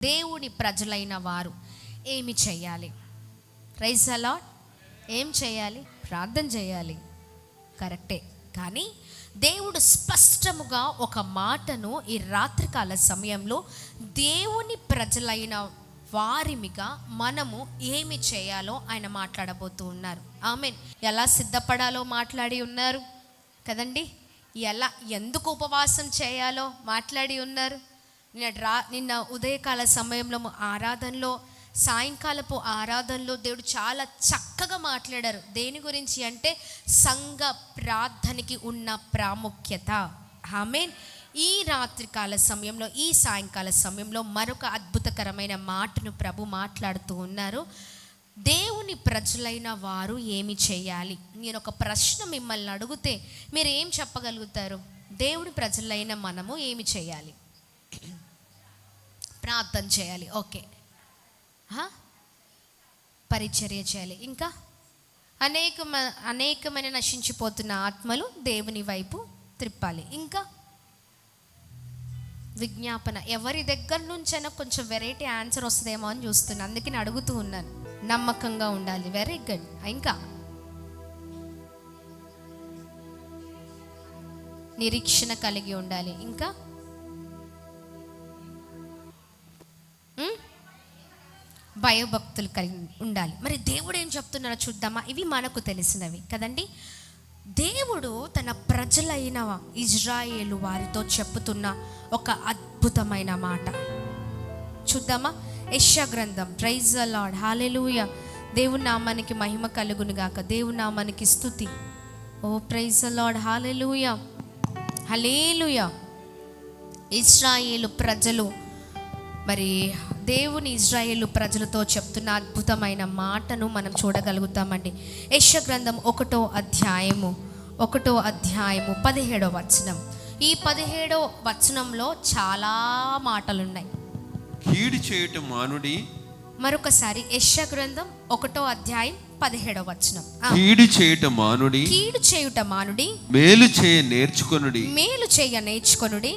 దేవుని ప్రజలైన వారు ఏమి చేయాలి? Praise the Lord. ఏం చేయాలి? ప్రార్థన చేయాలి, కరెక్టే. కానీ దేవుడు స్పష్టముగా ఒక మాటను ఈ రాత్రికాల సమయంలో దేవుని ప్రజలైన వారిమిగా మనము ఏమి చేయాలో ఆయన మాట్లాడబోతూ ఉన్నారు. ఆమేన్. ఎలా సిద్ధపడాలో మాట్లాడి ఉన్నారు కదండి. ఎందుకు ఉపవాసం చేయాలో మాట్లాడి ఉన్నారు. నిన్న ఉదయకాల సమయంలో ఆరాధనలో, సాయంకాలపు ఆరాధనలో దేవుడు చాలా చక్కగా మాట్లాడారు. దేని గురించి అంటే సంఘ ప్రార్థనకి ఉన్న ప్రాముఖ్యత. ఆమేన్. ఈ రాత్రికాల సమయంలో, ఈ సాయంకాల సమయంలో మరొక అద్భుతకరమైన మాటను ప్రభు మాట్లాడుతూ ఉన్నారు. దేవుని ప్రజలైన వారు ఏమి చేయాలి? నేను ఒక ప్రశ్న మిమ్మల్ని అడిగితే మీరు ఏం చెప్పగలుగుతారు? దేవుని ప్రజలైన మనము ఏమి చేయాలి? ప్రార్థన చేయాలి, ఓకే. పరిచర్య చేయాలి, ఇంకా అనేకమైన నశించిపోతున్న ఆత్మలు దేవుని వైపు త్రిప్పాలి, ఇంకా విజ్ఞాపన. ఎవరి దగ్గర నుంచైనా కొంచెం వెరైటీ ఆన్సర్ వస్తుందేమో అని చూస్తున్నాను, అందుకని అడుగుతూ ఉన్నాను. నమ్మకంగా ఉండాలి, వెరీ గుడ్. ఇంకా నిరీక్షణ కలిగి ఉండాలి, ఇంకా భయభక్తులు కలిగి ఉండాలి. మరి దేవుడు ఏం చెప్తున్నారో చూద్దామా? ఇవి మనకు తెలిసినవి కదండి. దేవుడు తన ప్రజలైన ఇజ్రాయేలు వారితో చెప్పుతున్న ఒక అద్భుతమైన మాట చూద్దామా? యెషయా గ్రంథం. ప్రైజ్ ది లార్డ్, హల్లెలూయా. దేవుని నామానికి మహిమ కలుగును గాక. దేవుని నామానికి స్తుతి. ఓ ప్రైజ్ ది లార్డ్, హల్లెలూయా, హల్లెలూయా. ఇశ్రాయేలు ప్రజలు, మరి దేవుని ఇజ్రాయేలు ప్రజలతో చెప్తున్న అద్భుతమైన మాటను మనం చూడగలుగుతామండి. యెషయా గ్రంథం 1వ అధ్యాయము 17వ వచనం. ఈ 17వ వచనంలో చాలా మాటలు ఉన్నాయి. కీడు చేయుట మానుడి. మరొకసారి యెషయా గ్రంథం 1వ అధ్యాయం 17వ వచనం. కీడు చేయుట మానుడి, కీడు చేయుట మానుడి, మేలు చేయ నేర్చుకొనుడి, మేలు చేయ నేర్చుకొనుడి,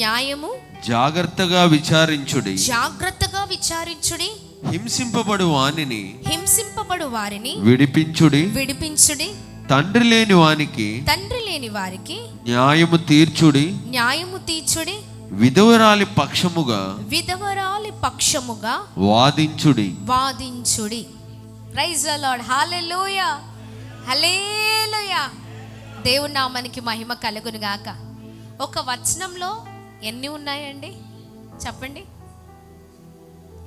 న్యాయము జాగ్రత్తగా విచారించుడి, జాగ్రత్తగా విచారించుడి, హింసింపబడు వారిని విడిపించుడి, తండ్రి లేని వారికి న్యాయము తీర్చుడి, విధవరాలి పక్షముగా వాదించుడి. Praise the lord, hallelujah, hallelujah. దేవుని నామానికి మహిమ కలుగును గాక. ఒక వచనంలో ఎన్ని ఉన్నాయండి చెప్పండి?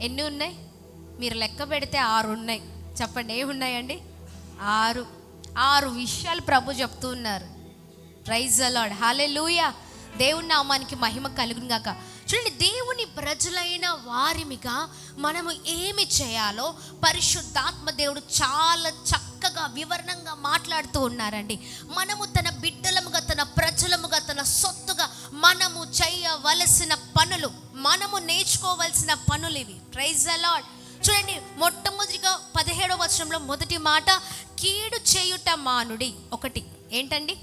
ఎన్ని ఉన్నాయి? మీరు లెక్క పెడితే 6 ఉన్నాయి. చెప్పండి, ఏమున్నాయండి? 6 విషయాలు ప్రభు చెప్తూ ఉన్నారు. ప్రైజ్ ది లార్డ్, హల్లెలూయా. దేవుని నామానికి మహిమ కలుగును గాక. చూడండి, దేవుని ప్రజలైన వారిమిగా మనము ఏమి చేయాలో పరిశుద్ధాత్మ దేవుడు చాలా చక్కగా వివరణంగా మాట్లాడుతూ ఉన్నారండి. మనము తన బిడ్డలముగా, తన ప్రజలముగా, తన సొత్తుగా మనము చేయవలసిన పనులు, మనము నేర్చుకోవలసిన పనులు ఇవి. Praise the Lord. చూడండి, మొట్టమొదటిగా 17వ వచనంలో మొదటి మాట కీడు చేయుట మానుడి. ఒకటి ఏంటండి?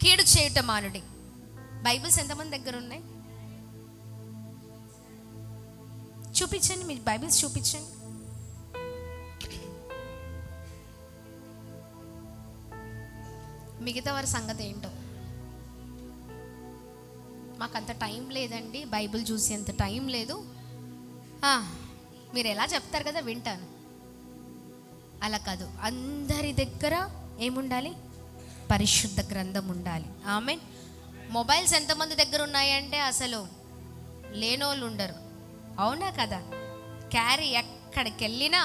కీడు చేయుట మానుడి. బైబిల్స్ ఎంతమంది దగ్గర ఉన్నాయి? చూపించండి, మీ బైబిల్స్ చూపించండి. మిగతా వారి సంగతి ఏంటో. మాకంత టైం లేదండి, బైబిల్ చూసేంత టైం లేదు. మీరు ఎలా చెప్తారు కదా, వింటాను. అలా కాదు, అందరి దగ్గర ఏముండాలి? పరిశుద్ధ గ్రంథం ఉండాలి. ఆమేన్. మొబైల్స్ ఎంతమంది దగ్గర ఉన్నాయంటే అసలు లేనోళ్ళు ఉండరు, అవునా కదా? క్యారీ ఎక్కడికి వెళ్ళినా,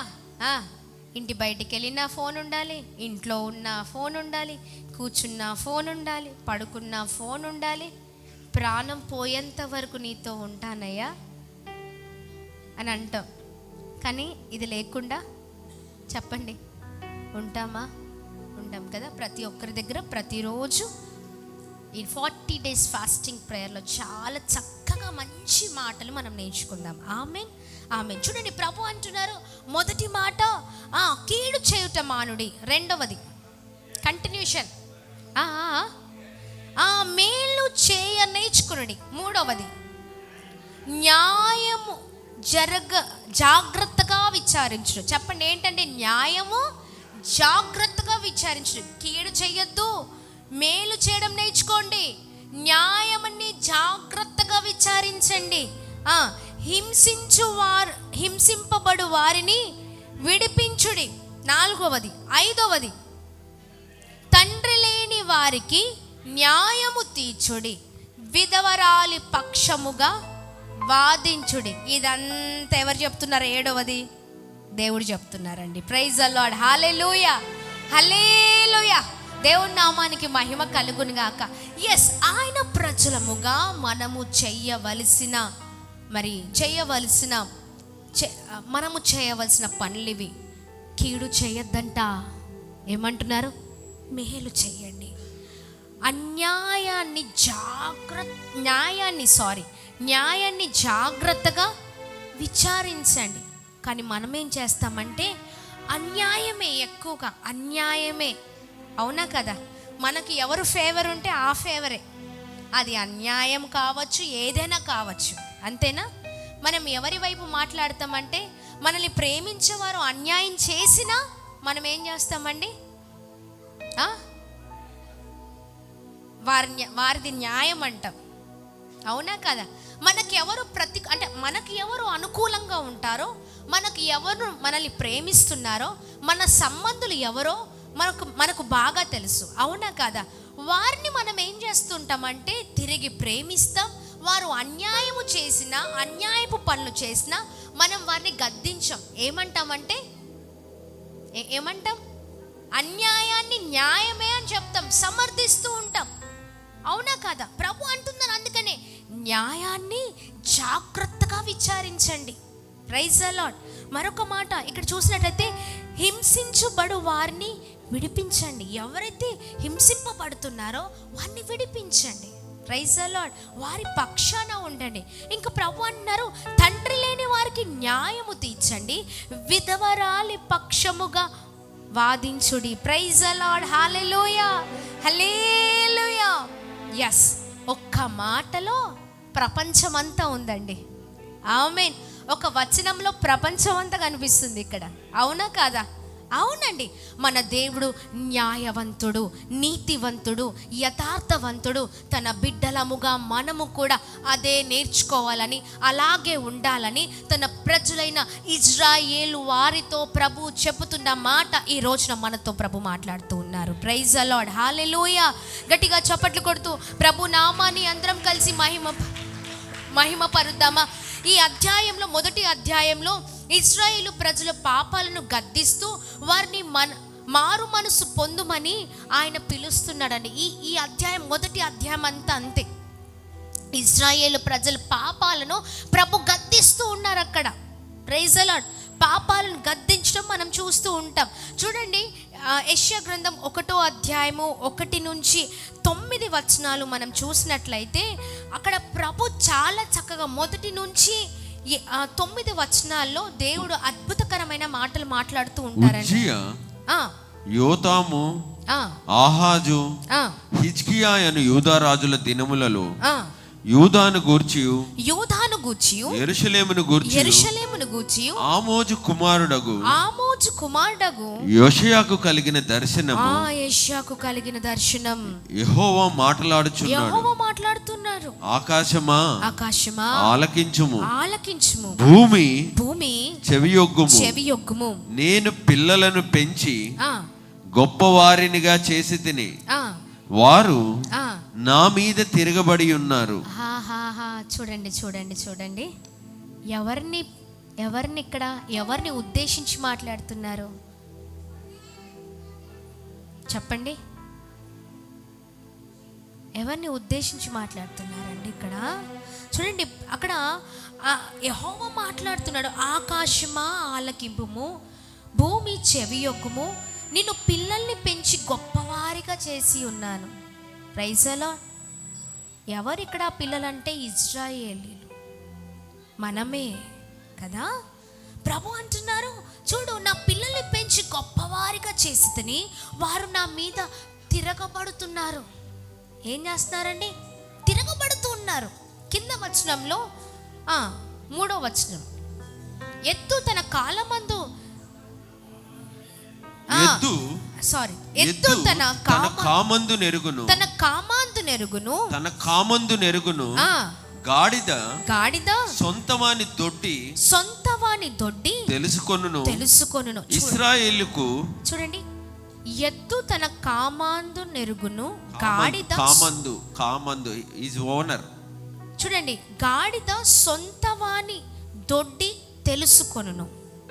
ఇంటి బయటికి వెళ్ళినా ఫోన్ ఉండాలి, ఇంట్లో ఉన్న ఫోన్ ఉండాలి, కూర్చున్న ఫోన్ ఉండాలి, పడుకున్న ఫోన్ ఉండాలి. ప్రాణం పోయేంత వరకు నీతో ఉంటానయ్యా అని అంటాం. కానీ ఇది లేకుండా చెప్పండి ఉంటామా? ఉంటాం కదా. ప్రతి ఒక్కరి దగ్గర ప్రతిరోజు ఈ 40 days ఫాస్టింగ్ ప్రేయర్లో చాలా చక్కగా మంచి మాటలు మనం నేర్చుకుందాం. ఆమేన్, ఆమేన్. చూడండి, ప్రభు అంటున్నారు మొదటి మాట కీడు చేయుట మానుడి. రెండవది కంటిన్యూషన్, మేలు చేయ నేర్చుకునుడి. మూడవది న్యాయము జాగ్రత్తగా విచారించుడు. చెప్పండి ఏంటంటే న్యాయము జాగ్రత్తగా విచారించుడు. కీడు చెయ్యొద్దు, మేలు చేయడం నేర్చుకోండి. న్యాయమని జాగ్రత్తగా విచారించండి. హింసింపబడు వారిని విడిపించుడి. 4వది. 5వది, తండ్రి లేని వారికి న్యాయము తీర్చుడి, విధవరాలి పక్షముగా వాదించుడి. ఇదంతా ఎవరు చెప్తున్నారు? 7వది దేవుడు చెప్తున్నారండి. Praise the lord. Hallelujah, hallelujah. దేవుని నామానికి మహిమ కలుగును గాక. ఎస్, ఆయన ప్రజలముగా మనము మనము చేయవలసిన పనులివి. కీడు చేయొద్దంట. ఏమంటున్నారు? మేలు చెయ్యండి. న్యాయాన్ని జాగ్రత్తగా విచారించండి. కానీ మనం ఏం చేస్తామంటే అన్యాయమే ఎక్కువగా, అన్యాయమే. అవునా కదా? మనకి ఎవరు ఫేవర్ ఉంటే ఆ ఫేవరే. అది అన్యాయం కావచ్చు, ఏదైనా కావచ్చు. అంతేనా? మనం ఎవరి వైపు మాట్లాడతామంటే మనల్ని ప్రేమించేవారు అన్యాయం చేసినా మనం ఏం చేస్తామండి? వారిది న్యాయం అంటాం. అవునా కదా? మనకి ఎవరు అనుకూలంగా ఉంటారో, మనకి ఎవరు మనల్ని ప్రేమిస్తున్నారో, మన సంబంధులు ఎవరో మనకు బాగా తెలుసు. అవునా కదా? వారిని మనం ఏం చేస్తుంటామంటే తిరిగి ప్రేమిస్తాం. వారు అన్యాయము చేసినా, అన్యాయపు పనులు చేసినా మనం వారిని గద్దించాం. ఏమంటాం? అన్యాయాన్ని న్యాయమే అని చెప్తాం, సమర్థిస్తూ ఉంటాం. అవునా కదా? ప్రభు అంటున్నారు అందుకనే న్యాయాన్ని జాగ్రత్తగా విచారించండి. Praise the lord. మరొక మాట ఇక్కడ చూసినట్లయితే హింసించబడు వారిని విడిపించండి. ఎవరైతే హింసింపబడుతున్నారో వారిని విడిపించండి. Praise the lord. వారి పక్షాన ఉండండి. ఇంకా ప్రభు అంటున్నారు తండ్రి లేని వారికి న్యాయము తీర్చండి, విధవరాలి పక్షముగా వాదించుడి. Praise the lord. Hallelujah, hallelujah. Yes, ఒక్క మాటలో ప్రపంచమంతా ఉందండి. ఆమేన్. ఒక వచనంలో ప్రపంచం అంతా కనిపిస్తుంది ఇక్కడ. అవునా కాదా? అవునండి. మన దేవుడు న్యాయవంతుడు, నీతివంతుడు, యథార్థవంతుడు. తన బిడ్డలముగా మనము కూడా అదే నేర్చుకోవాలని, అలాగే ఉండాలని తన ప్రజలైన ఇజ్రాయేలు వారితో ప్రభు చెబుతున్న మాట ఈ రోజున మనతో ప్రభు మాట్లాడుతూ ఉన్నారు. Praise the lord. హల్లెలూయా. గట్టిగా చప్పట్లు కొడుతూ ప్రభు నామాన్ని అందరం కలిసి మహిమ పరుద్దామా? ఈ అధ్యాయంలో, మొదటి అధ్యాయంలో ఇశ్రాయేలు ప్రజల పాపాలను గద్దిస్తూ వారిని మారు మనసు పొందుమని ఆయన పిలుస్తున్నాడండి. ఈ అధ్యాయం, మొదటి అధ్యాయం అంతా అంతే. ఇశ్రాయేలు ప్రజల పాపాలను ప్రభు గద్దిస్తూ ఉన్నారు అక్కడ. Praise the Lord. పాపాలను గద్దించడం మనం చూస్తూ ఉంటాం. చూడండి, యెషయా గ్రంథం 1వ అధ్యాయము 1 నుంచి 9 వచనాలు మనం చూసినట్లయితే అక్కడ ప్రభు చాలా చక్కగా 1 నుంచి 9 వచనాల్లో దేవుడు అద్భుతకరమైన మాటలు మాట్లాడుతూ ఉంటారండి. యోతాము, ఆహాజు, హిజ్కియా అను యూదా రాజుల దినములలో యూదాను గూర్చి యెరూషలేమును గూర్చి ఆమోజు కుమారుడగు యోషయాకు కలిగిన దర్శనం యెహోవా మాట్లాడుచున్నాడు. ఆకాశమా ఆలకించుము, భూమి చెవియొగ్గుము. నేను పిల్లలను పెంచి గొప్పవారినిగా చేసి తిని వారు నా మీద తిరగబడి ఉన్నారు. చూడండి ఎవరిని ఉద్దేశించి మాట్లాడుతున్నారు చెప్పండి? ఎవరిని ఉద్దేశించి మాట్లాడుతున్నారండి ఇక్కడ? చూడండి, అక్కడ యెహోవా మాట్లాడుతున్నాడు. ఆకాశమా ఆలకింపుము, భూమి చెవియొగ్గుము, నిన్ను పిల్లల్ని పెంచి గొప్పవారిగా చేసి ఉన్నాను. Praise the Lord. ఎవరు ఇక్కడ పిల్లలంటే ఇజ్రాయేలీలు, మనమే కదా. ప్రభు అంటున్నారు, చూడు నా పిల్లల్ని పెంచి గొప్పవారిగా చేసి తిని వారు నా మీద తిరగబడుతున్నారు. ఏం చేస్తున్నారండి? తిరగబడుతూ ఉన్నారు. కింద వచనంలో 3వ వచనం, ఎద్దు తన కాలమందు ఎద్దు తన కామందు నెరుగును గాడిద సొంతవాని దొడ్డి తెలుసుకొనును. ఇశ్రాయేలుకు చూడండి, ఎద్దు తన కామందు నెరుగును, గాడిద కామందు ఈజ్ ఓనర్. చూడండి, గాడిద సొంతవాని దొడ్డి తెలుసుకొనును.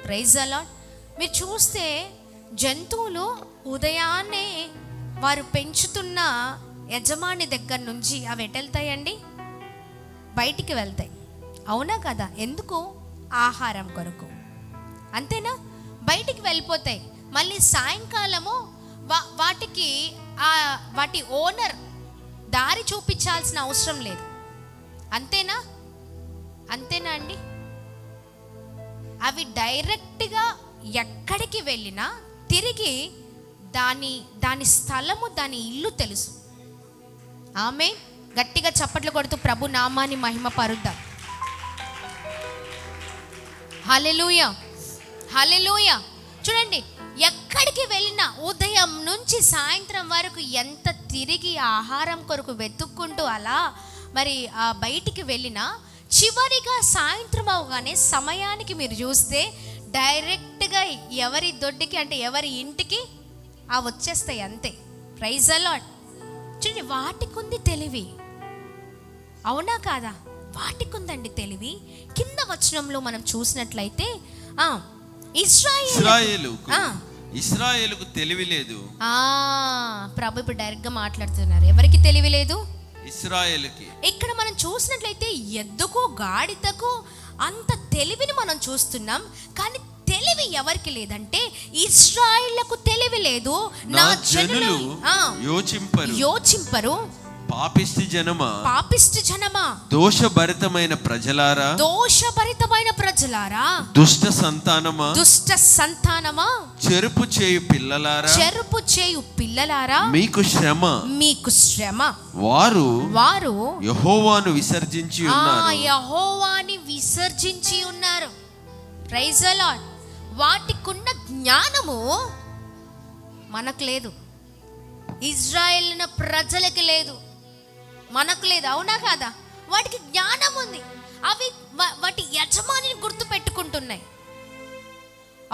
Praise the lord. మీరు చూస్తే జంతువులు ఉదయాన్నే వారు పెంచుతున్న యజమాని దగ్గర నుంచి అవి ఎటెళ్తాయండి? బయటికి వెళ్తాయి. అవునా కదా? ఎందుకు? ఆహారం కొరకు. అంతేనా? బయటికి వెళ్ళిపోతాయి. మళ్ళీ సాయంకాలము వాటి ఓనర్ దారి చూపించాల్సిన అవసరం లేదు. అంతేనా అండి? అవి డైరెక్ట్గా ఎక్కడికి వెళ్ళినా తిరిగి దాని స్థలము, దాని ఇల్లు తెలుసు. ఆమేన్. గట్టిగా చప్పట్లు కొడుతూ ప్రభు నామాన్ని మహిమ పరుద్దాం. హల్లెలూయా, హల్లెలూయా. చూడండి, ఎక్కడికి వెళ్ళినా ఉదయం నుంచి సాయంత్రం వరకు ఎంత తిరిగి ఆహారం కొరకు వెతుక్కుంటూ అలా మరి బయటికి వెళ్ళినా చివరిగా సాయంత్రం అవగానే సమయానికి మీరు చూస్తే డైరెక్ట్గా ఎవరి దొడ్డికి అంటే ఎవరి ఇంటికి వచ్చేస్తాయి. అంతే. Praise the Lord. చూడండి, వాటికి ఉంది తెలివి. అవునా కాదా? వాటికి ఉందండి తెలివి. కింద వచనంలో మనం చూసినట్లయితే ఇశ్రాయేలుకు తెలివి లేదు. ప్రభు ఇప్పుడు డైరెక్ట్గా మాట్లాడుతున్నారు. ఎవరికి తెలివి లేదు? ఇశ్రాయేలుకి. ఇక్కడ మనం చూసినట్లయితే ఎద్దుకు గాడిదకు అంత తెలివిని మనం చూస్తున్నాం. కానీ తెలివి ఎవరికి లేదంటే ఇశ్రాయేలుకు తెలివి లేదు. నా జనులు యోచింపరు. పాపిష్టి జనమా, దోషభరితమైన ప్రజలారా, దుష్ట సంతానమా, చెరుపు చేయు పిల్లలారా, మీకు శ్రమ. వారు యెహోవాను విసర్జించి ఉన్నారు. Praise the lord. వాటికున్న జ్ఞానము మనకు లేదు. ఇజ్రాయేల్ ప్రజలకి లేదు, మనకు లేదు. అవునా కాదా? వాటికి జ్ఞానం ఉంది. అవి వాటి యజమానిని గుర్తు పెట్టుకుంటున్నాయి.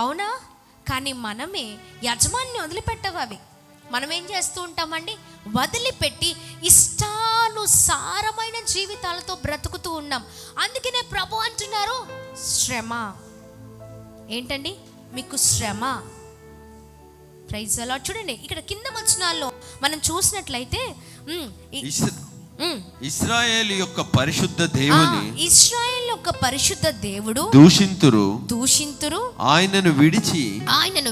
అవునా? కానీ మనమే యజమానిని వదిలిపెట్టవు. అవి మనం ఏం చేస్తూ ఉంటామండి? వదిలిపెట్టి ఇష్టానుసారమైన జీవితాలతో బ్రతుకుతూ ఉన్నాం. అందుకనే ప్రభు అంటున్నారు, శ్రమ. ఏంటండి? మీకు శ్రమ. Praise the Lord. చూడండి, ఇక్కడ కింద వచనాల్లో మనం చూసినట్లయితే ఇశ్రాయేలు యొక్క పరిశుద్ధ దేవుడు దూషింతురు, ఆయనను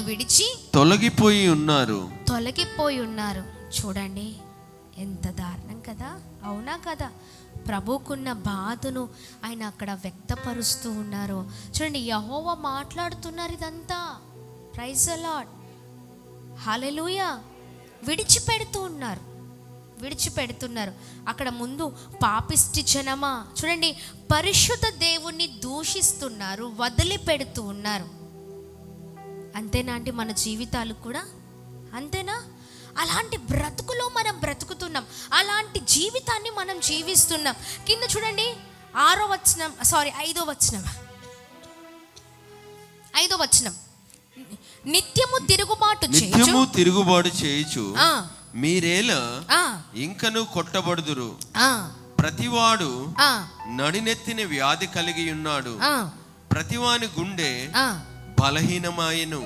విడిచి తొలగిపోయి ఉన్నారు. చూడండి, ఎంత దారుణం కదా? అవునా కదా? ప్రభుకున్న బాధను ఆయన అక్కడ వ్యక్తపరుస్తూ ఉన్నారు. చూడండి, యెహోవా మాట్లాడుతున్నారు ఇదంతా. Praise the lord. హల్లెలూయా. విడిచిపెడుతున్నారు. అక్కడ ముందు పాపిష్టి జనమా, చూడండి, పరిశుద్ధ దేవుణ్ణి దూషిస్తున్నారు, వదిలిపెడుతూ ఉన్నారు. అంతేనా అండి? మన జీవితాలు కూడా అంతేనా? అలాంటి బ్రతుకులో మనం బ్రతుకుతున్నాం. అలాంటి జీవితాన్ని మనం జీవిస్తున్నాం. కింద చూడండి, 5వ వచనం, నిత్యము తిరుగుబాటు చేయుచు మీరేలా ఇంకను కొట్టబడుదురు. ప్రతివాడు నడినెత్తిన వ్యాధి కలిగి ఉన్నాడు. ప్రతివాని గుండె బలహీనమాయను.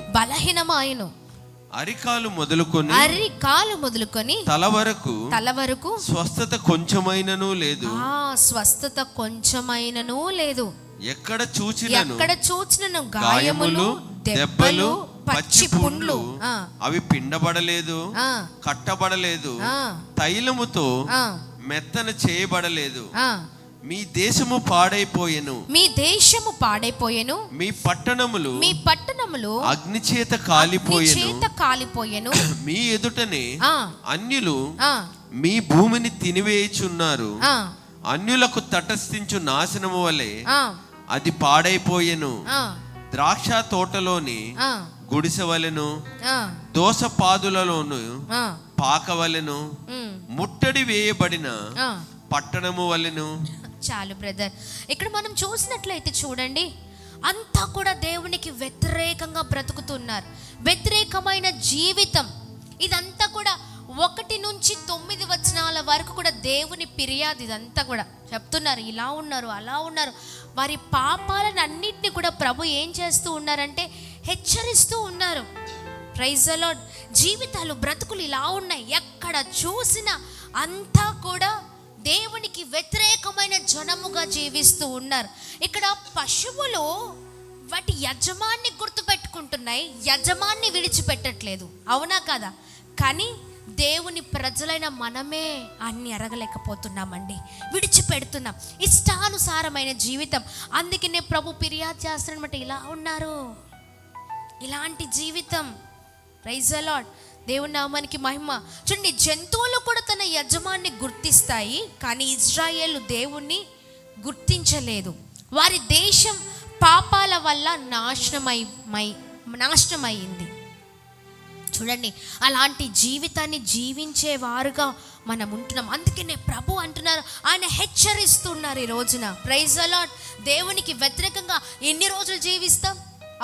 అరికాలు మొదలుకొని తల వరకు స్వస్థత కొంచెమైనను లేదు. ఎక్కడ చూచినను గాయములు, దెబ్బలు, పచ్చి పుండ్లు. అవి పిండబడలేదు, కట్టబడలేదు, తైలముతో మెత్తన చేయబడలేదు. మీ దేశము పాడైపోయెను. మీ పట్టణములు అగ్నిచేత కాలిపోయెను. మీ ఎదుటనే అన్యులు మీ భూమిని తినివేయుచున్నారు. అన్యులకు తటస్థించు నాశనము వలె అది పాడైపోయెను. ద్రాక్ష తోటలోని గుడిసె వలెను, దోస పాదులలోను పాకవలెను, ముట్టడి వేయబడిన పట్టణము వలెను. చాలు బ్రదర్. ఇక్కడ మనం చూసినట్లయితే చూడండి, అంతా కూడా దేవునికి వ్యతిరేకంగా బ్రతుకుతున్నారు. వ్యతిరేకమైన జీవితం. ఇదంతా కూడా 1 నుంచి 9 వచనాల వరకు కూడా దేవుని ఫిర్యాదు. ఇదంతా కూడా చెప్తున్నారు, ఇలా ఉన్నారు, అలా ఉన్నారు. వారి పాపాలను అన్నిటిని కూడా ప్రభు ఏం చేస్తూ ఉన్నారంటే హెచ్చరిస్తూ ఉన్నారు. Praise the Lord. జీవితాలు, బ్రతుకులు ఇలా ఉన్నాయి. ఎక్కడ చూసినా అంతా కూడా దేవునికి వ్యతిరేకమైన జనముగా జీవిస్తూ ఉన్నారు. ఇక్కడ పశువులు వాటి యజమాన్ని గుర్తుపెట్టుకుంటున్నాయి, యజమాన్ని విడిచిపెట్టట్లేదు. అవునా కదా? కానీ దేవుని ప్రజలైన మనమే అన్ని ఎరగలేకపోతున్నామండి, విడిచిపెడుతున్నాం. ఇష్టానుసారమైన జీవితం. అందుకనే ప్రభు ఫిర్యాదు చేస్తారనమాట, ఇలా ఉన్నారు, ఇలాంటి జీవితం. Praise the Lord. దేవుని నామానికి మహిమ. చూడండి, జంతువులు కూడా తన యజమాన్ని గుర్తిస్తాయి, కానీ ఇజ్రాయేలు దేవుణ్ణి గుర్తించలేదు. వారి దేశం పాపాల వల్ల నాశనమైంది. చూడండి, అలాంటి జీవితాన్ని జీవించేవారుగా మనం ఉంటున్నాం. అందుకనే ప్రభు అంటున్నారు, ఆయన హెచ్చరిస్తున్నారు ఈ రోజున. Praise the Lord. దేవునికి వ్యతిరేకంగా ఎన్ని రోజులు జీవిస్తాం?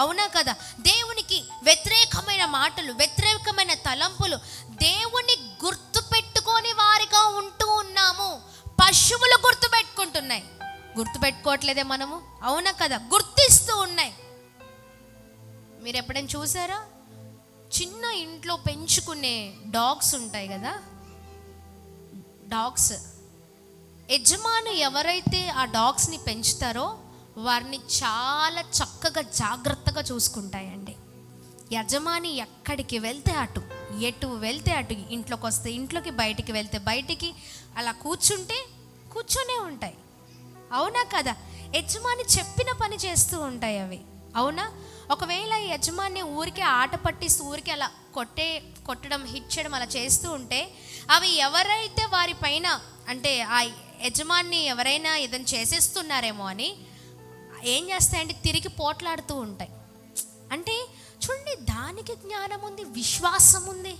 అవునా కదా? దేవునికి వ్యతిరేకమైన మాటలు, వ్యతిరేకమైన తలంపులు, దేవుని గుర్తుపెట్టుకొని వారిగా ఉంటూ ఉన్నాము. పశువులు గుర్తుపెట్టుకుంటున్నాయి, గుర్తుపెట్టుకోవట్లేదే మనము? అవునా కదా? గుర్తిస్తూ ఉన్నాయి. మీరు ఎప్పుడైనా చూసారా? చిన్న ఇంట్లో పెంచుకునే డాగ్స్ ఉంటాయి కదా, డాగ్స్. యజమాని ఎవరైతే ఆ డాగ్స్ని పెంచుతారో వారిని చాలా చక్కగా జాగ్రత్తగా చూసుకుంటాయండి. యజమాని ఎక్కడికి వెళ్తే అటు, ఎటు వెళ్తే అటు, ఇంట్లోకి వస్తే ఇంట్లోకి, బయటికి వెళ్తే బయటికి, అలా కూర్చొనే ఉంటాయి. అవునా కదా? యజమాని చెప్పిన పని చేస్తూ ఉంటాయి అవి. అవునా? ఒకవేళ యజమాని ఊరికే ఆట పట్టిస్తూ ఊరికే అలా కొట్టడం, హిట్ చేయడం అలా చేస్తూ ఉంటే, అవి ఎవరైతే వారి పైన, అంటే ఆ యజమాని ఎవరైనా ఏదైనా చేసేస్తున్నారేమో అని ఏం చేస్తాయంటే తిరిగి పోట్లాడుతూ ఉంటాయి. అంటే చూడండి, దానికి జ్ఞానం ఉంది, విశ్వాసం ఉంది.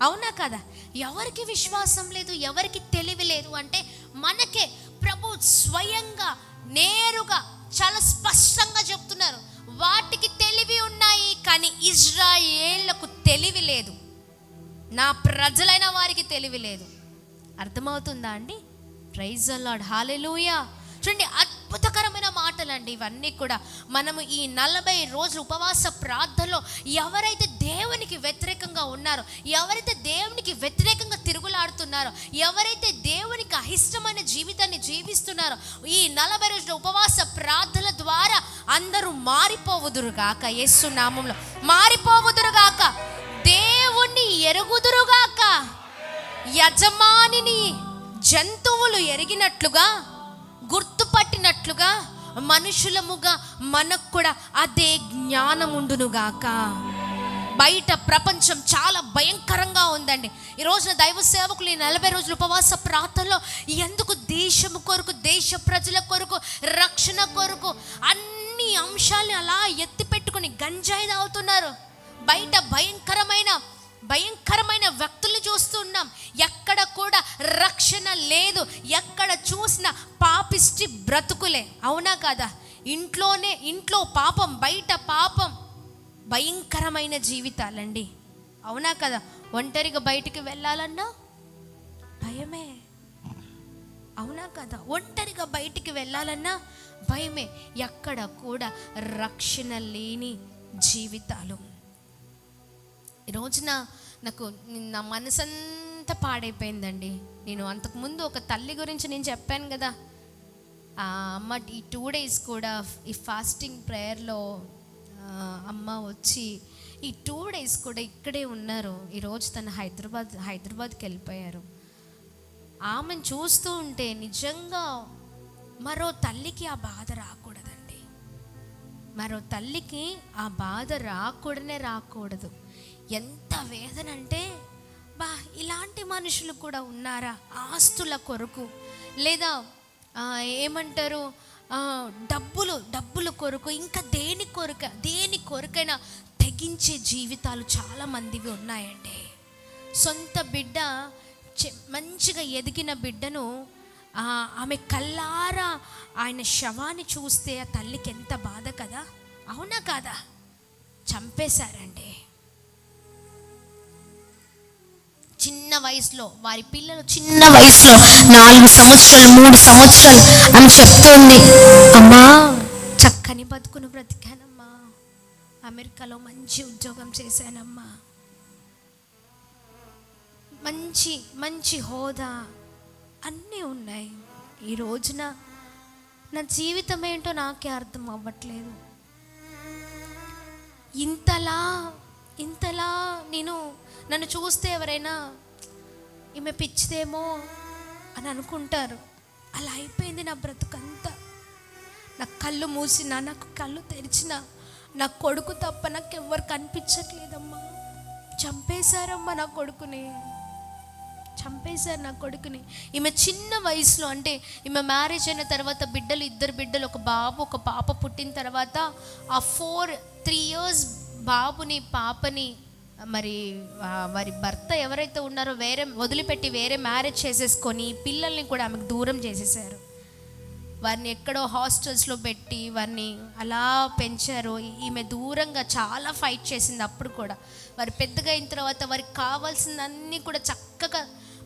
అవునా కదా? ఎవరికి విశ్వాసం లేదు, ఎవరికి తెలివి లేదు అంటే మనకే ప్రభు స్వయంగా నేరుగా చాలా స్పష్టంగా చెప్తున్నారు, వాటికి తెలివి ఉన్నాయి కానీ ఇజ్రాయేళ్లకు తెలివి లేదు, నా ప్రజలైన వారికి తెలివి లేదు. అర్థమవుతుందా అండి? Praise the lord. హల్లెలూయా. చూడండి, అద్భుతకరమైన మాటలండి ఇవన్నీ కూడా. మనము ఈ 40 రోజులు ఉపవాస ప్రార్థనలో ఎవరైతే దేవునికి వ్యతిరేకంగా ఉన్నారో, ఎవరైతే దేవునికి వ్యతిరేకంగా తిరుగులాడుతున్నారో, ఎవరైతే దేవునికి అయిష్టమైన జీవితాన్ని జీవిస్తున్నారో, ఈ 40 రోజుల ఉపవాస ప్రార్థనల ద్వారా అందరూ మారిపోవుదురుగాక. యేసు నామములో మారిపోవుదురుగాక, దేవుణ్ణి ఎరుగుదురుగాక. యజమానిని జంతువులు ఎరిగినట్లుగా, గుర్తుపట్టినట్లుగా మనుషులముగా మనకు కూడా అదే జ్ఞానం ఉండునుగాక. బయట ప్రపంచం చాలా భయంకరంగా ఉందండి. ఈ రోజున దైవ సేవకులు ఈ 40 రోజుల ఉపవాస ప్రార్థనలో ఎందుకు దేశము కొరకు, దేశ ప్రజల కొరకు, రక్షణ కొరకు అన్ని అంశాలని అలా ఎత్తి పెట్టుకుని గంజాయి తాగుతున్నారు. బయట భయంకరమైన వ్యక్తులు చూస్తున్నాం. ఎక్కడ కూడా రక్షణ లేదు, ఎక్కడ చూసిన పాపిష్టి బ్రతుకులే. అవునా కదా? ఇంట్లో పాపం, బయట పాపం, భయంకరమైన జీవితాలండి. అవునా కదా? ఒంటరిగా బయటికి వెళ్ళాలన్నా భయమే. అవునా కదా? ఒంటరిగా బయటికి వెళ్ళాలన్నా భయమే. ఎక్కడ కూడా రక్షణ లేని జీవితాలు. ఈ రోజున నాకు నా మనసంతా పాడైపోయిందండి. నేను అంతకుముందు ఒక తల్లి గురించి నేను చెప్పాను కదా, ఆ అమ్మ ఈ 2 days కూడా ఈ ఫాస్టింగ్ ప్రేయర్లో అమ్మ వచ్చి ఈ 2 days కూడా ఇక్కడే ఉన్నారు. ఈరోజు తను హైదరాబాద్కి వెళ్ళిపోయారు. ఆమెను చూస్తూ ఉంటే నిజంగా మరో తల్లికి ఆ బాధ రాకూడదండి. మరో తల్లికి ఆ బాధ రాకూడదు. ఎంత వేదన అంటే, ఇలాంటి మనుషులు కూడా ఉన్నారా? ఆస్తుల కొరకు, లేదా ఏమంటారు, డబ్బులు కొరకు, ఇంకా దేని కొరకైనా తెగించే జీవితాలు చాలా మందివి ఉన్నాయండి. సొంత బిడ్డ మంచిగా ఎదిగిన బిడ్డను ఆమె కల్లారా ఆయన శవాన్ని చూస్తే ఆ తల్లికి ఎంత బాధ కదా, అవునా కాదా? చంపేశారండి. చిన్న వయసులో వారి పిల్లలు చిన్న వయసులో 4 సంవత్సరాలు 3 సంవత్సరాలు ఆమె చెప్తుంది, అమ్మా చక్కని బతుకును బ్రతికానమ్మా, అమెరికాలో మంచి ఉద్యోగం చేశానమ్మా, మంచి మంచి హోదా అన్నీ ఉన్నాయి. ఈ రోజున నా జీవితం ఏంటో నాకే అర్థం అవ్వట్లేదు. ఇంతలా నన్ను చూస్తే ఎవరైనా ఈమె పిచ్చిదేమో అని అనుకుంటారు. అలా అయిపోయింది నా బ్రతుకంతా. నా కళ్ళు మూసినా, నాకు కళ్ళు తెరిచినా నా కొడుకు తప్ప నాకు ఎవ్వరు కనిపించట్లేదమ్మా. చంపేశారమ్మా నా కొడుకుని. ఈమె చిన్న వయసులో, అంటే ఈమె మ్యారేజ్ అయిన తర్వాత 2 బిడ్డలు, ఒక బాబు ఒక పాప పుట్టిన తర్వాత ఆ 3 years పాపని మరి వారి భర్త ఎవరైతే ఉన్నారో వదిలిపెట్టి వేరే మ్యారేజ్ చేసేసుకొని పిల్లల్ని కూడా ఆమెకు దూరం చేసేసారు. వారిని ఎక్కడో హాస్టల్స్లో పెట్టి వారిని అలా పెంచారు. ఈమె దూరంగా చాలా ఫైట్ చేసింది. అప్పుడు కూడా వారు పెద్దగా అయిన తర్వాత వారికి కావాల్సిందన్నీ కూడా చక్కగా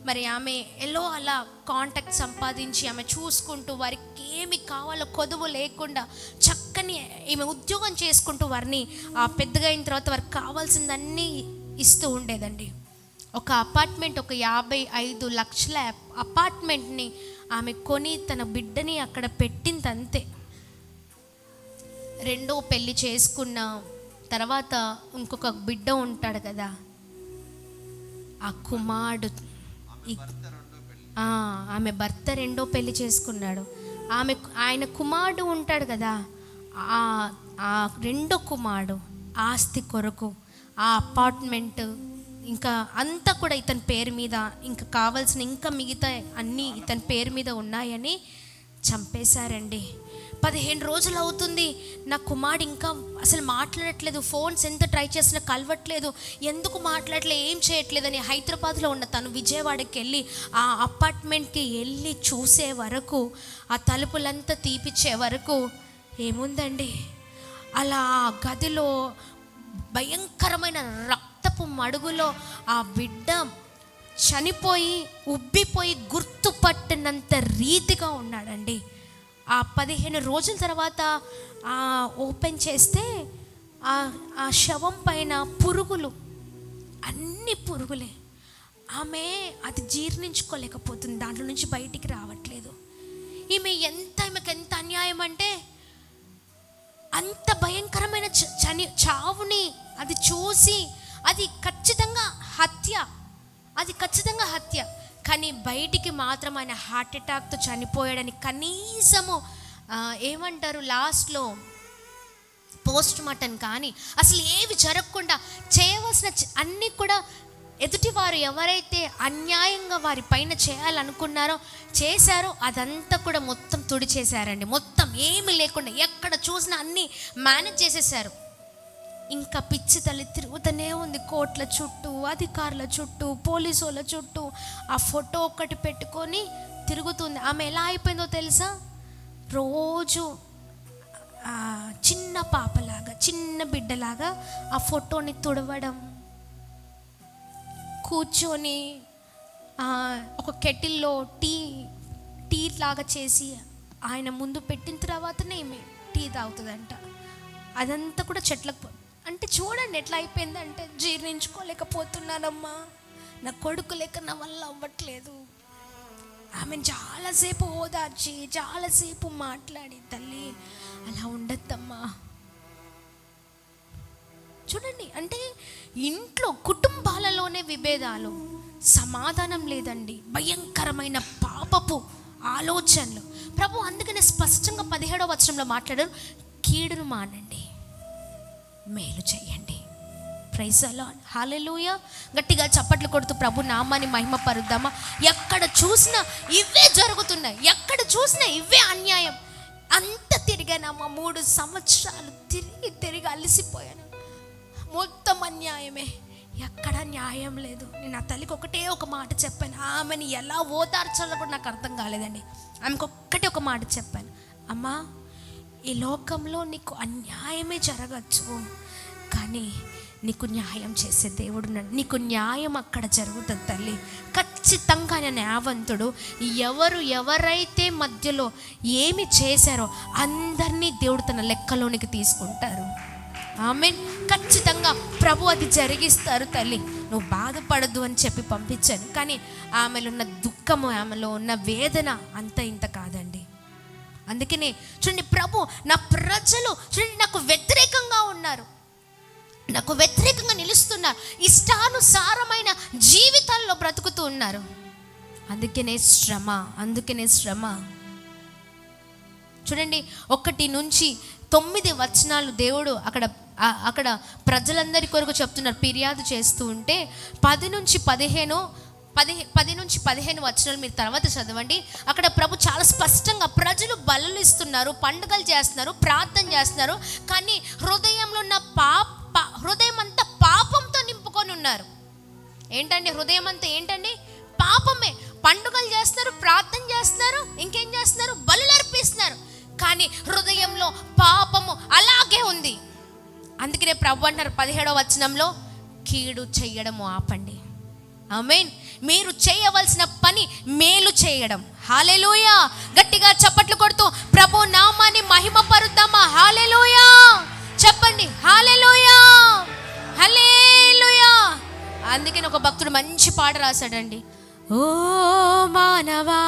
మరి ఆమె ఎలా అలా కాంటాక్ట్ సంపాదించి ఆమె చూసుకుంటూ వారికి ఏమి కావాలో కొదువు లేకుండా చక్కని ఈమె ఉద్యోగం చేసుకుంటూ వారిని పెద్దగా అయిన తర్వాత వారికి కావాల్సిందన్నీ ఇస్తూ ఉండేదండి. ఒక అపార్ట్మెంట్, ఒక 55 లక్షల అపార్ట్మెంట్ని ఆమె కొని తన బిడ్డని అక్కడ పెట్టింది అంతే. 2వ పెళ్ళి చేసుకున్న తర్వాత ఇంకొక బిడ్డ ఉంటాడు కదా, ఆ కుమారుడు, ఆమె భర్త 2వ పెళ్ళి చేసుకున్నాడు. ఆయన కుమారుడు ఉంటాడు కదా, ఆ 2వ కుమారుడు ఆస్తి కొరకు ఆ అపార్ట్మెంట్ ఇంకా అంతా కూడా ఇతని పేరు మీద, ఇంకా కావాల్సిన ఇంకా మిగతా అన్నీ ఇతని పేరు మీద ఉన్నాయని చంపేశారండి. 15 రోజులు అవుతుంది, నా కుమారుడు ఇంకా అసలు మాట్లాడట్లేదు, ఫోన్స్ ఎంత ట్రై చేసినా కలవట్లేదు, ఎందుకు మాట్లాడట్లేదు, ఏం చేయట్లేదని హైదరాబాద్లో ఉన్న తను విజయవాడకి వెళ్ళి ఆ అపార్ట్మెంట్కి వెళ్ళి చూసే వరకు, ఆ తలుపులంతా తీపిచ్చే వరకు ఏముందండి, అలా ఆ గదిలో భయంకరమైన రక్తపు మడుగులో ఆ బిడ్డ చనిపోయి ఉబ్బిపోయి గుర్తుపట్టినంత రీతిగా ఉన్నాడండి. ఆ 15 రోజుల తర్వాత ఓపెన్ చేస్తే ఆ శవం పైన పురుగులు, అన్ని పురుగులే. ఆమె అది జీర్ణించుకోలేకపోతుంది, దాంట్లో నుంచి బయటికి రావట్లేదు. ఈమెకి ఎంత అన్యాయం అంటే, అంత భయంకరమైన చావుని అది చూసి అది ఖచ్చితంగా హత్య, కానీ బయటికి మాత్రం ఆయన హార్ట్ అటాక్తో చనిపోయాడని కనీసము ఏమంటారు లాస్ట్లో పోస్ట్ మార్టం కానీ అసలు ఏవి జరగకుండా చేయవలసిన అన్నీ కూడా ఎదుటివారు ఎవరైతే అన్యాయంగా వారి పైన చేయాలనుకున్నారో చేశారో అదంతా కూడా మొత్తం తుడిచేశారండి. మొత్తం ఏమి లేకుండా ఎక్కడ చూసినా అన్నీ మేనేజ్ చేసేసారు. ఇంకా పిచ్చి తల్లి తిరుగుతూనే ఉంది కోర్టుల చుట్టూ, అధికారుల చుట్టూ, పోలీసుల చుట్టూ. ఆ ఫోటో ఒక్కటి పెట్టుకొని తిరుగుతుంది. ఆమె ఎలా అయిపోయిందో తెలుసా, రోజు చిన్న పాపలాగా, చిన్న బిడ్డలాగా ఆ ఫోటోని తుడవడం, కూర్చొని ఒక కెటిల్లో టీ లాగా చేసి ఆయన ముందు పెట్టిన తర్వాతనే ఈమె టీ తాగుతుందంట. అదంతా కూడా చెట్లకు. అంటే చూడండి ఎట్లా అయిపోయిందంటే, జీర్ణించుకోలేకపోతున్నానమ్మా, నా కొడుకు లేక నా వల్ల అవ్వట్లేదు. ఆమె చాలాసేపు ఓదార్చి చాలాసేపు మాట్లాడి, తల్లి అలా ఉండద్దమ్మా. చూడండి, అంటే ఇంట్లో కుటుంబాలలోనే విభేదాలు, సమాధానం లేదండి, భయంకరమైన పాపపు ఆలోచనలు. ప్రభు అందుకనే స్పష్టంగా 17వ వచనంలో మాట్లాడారు, కీడును మానండి, మేలు చేయండి, ప్రైజ్ ద లార్డ్, హల్లెలూయా. గట్టిగా చప్పట్లు కొడుతూ ప్రభు నామాన్ని మహిమ పరుద్దామా. ఎక్కడ చూసినా ఇవే జరుగుతున్నాయి, ఎక్కడ చూసినా ఇవే అన్యాయం. అంత తిరిగానమ్మా, 3 సంవత్సరాలు తిరిగి అలసిపోయాను. మొత్తం అన్యాయమే, ఎక్కడ న్యాయం లేదు. నేను ఆ తల్లికి ఒకటే ఒక మాట చెప్పాను. ఆమెని ఎలా ఓదార్చాలో కూడా నాకు అర్థం కాలేదండి. ఆమెకు ఒక్కటే ఒక మాట చెప్పాను, అమ్మా ఈ లోకంలో నీకు అన్యాయమే జరగచ్చు, కానీ నీకు న్యాయం చేసే దేవుడు ఉన్నాడు. నీకు న్యాయం అక్కడ జరుగుతుంది తల్లి. ఖచ్చితంగా న్యాయవంతుడు. ఎవరైతే మధ్యలో ఏమి చేశారో అందరినీ దేవుడు తన లెక్కలోనికి తీసుకుంటారు. ఆమేన్. ఖచ్చితంగా ప్రభు అది జరిగిస్తారు తల్లి, నువ్వు బాధపడద్దు అని చెప్పి పంపించాను. కానీ ఆమెలో ఉన్న దుఃఖము, ఆమెలో ఉన్న వేదన అంత ఇంత కాదండి. అందుకనే చూడండి, ప్రభు నా ప్రజలు చూడండి నాకు వ్యతిరేకంగా ఉన్నారు, నాకు వ్యతిరేకంగా నిలుస్తున్నారు, ఇష్టానుసారమైన జీవితాల్లో బ్రతుకుతూ ఉన్నారు. అందుకనే శ్రమ. చూడండి 1 నుంచి 9 వచనాలు దేవుడు అక్కడ ప్రజలందరి కొరకు చెప్తున్నారు, ఫిర్యాదు చేస్తూ ఉంటే 10 నుంచి 15 వచనాలు మీరు తర్వాత చదవండి. అక్కడ ప్రభు చాలా స్పష్టంగా ప్రజలు బలులు ఇస్తున్నారు, పండుగలు చేస్తున్నారు, ప్రార్థన చేస్తున్నారు, కానీ హృదయంలో ఉన్న హృదయం అంతా పాపంతో నింపుకొని ఉన్నారు. ఏంటండి హృదయం అంతా ఏంటండి? పాపమే. పండుగలు చేస్తున్నారు, ప్రార్థన చేస్తున్నారు, ఇంకేం చేస్తున్నారు? బలులు అర్పిస్తున్నారు, కానీ హృదయంలో పాపము అలాగే ఉంది. అందుకనే ప్రభు అంటారు 17వ వచనంలో, కీడు చెయ్యడము ఆపండి. ఆమేన్. మీరు చేయవలసిన పని మేలు చేయడం. హల్లెలూయా. గట్టిగా చప్పట్లు కొడుతూ ప్రభు నామాన్ని మహిమ పరుద్దామా. హల్లెలూయా చెప్పండి. హల్లెలూయా, హల్లెలూయా. అందుకని ఒక భక్తుడు మంచి పాట రాశాడండి. ఓ మానవా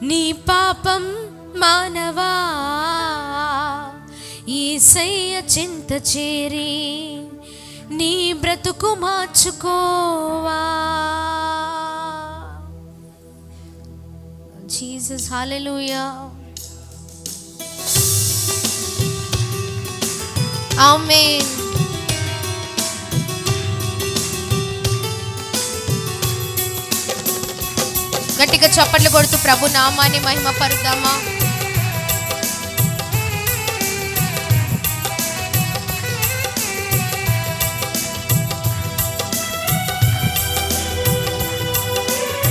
నీ పాపం మానవా, యేసయ్య చింత చేరి నీ బ్రతుకు మార్చుకోవా. జీసస్, హల్లెలూయా. ఆమేన్. గట్టిగా చప్పట్లు కొడుతూ ప్రభు నామాన్ని మహిమ పరుద్దామా.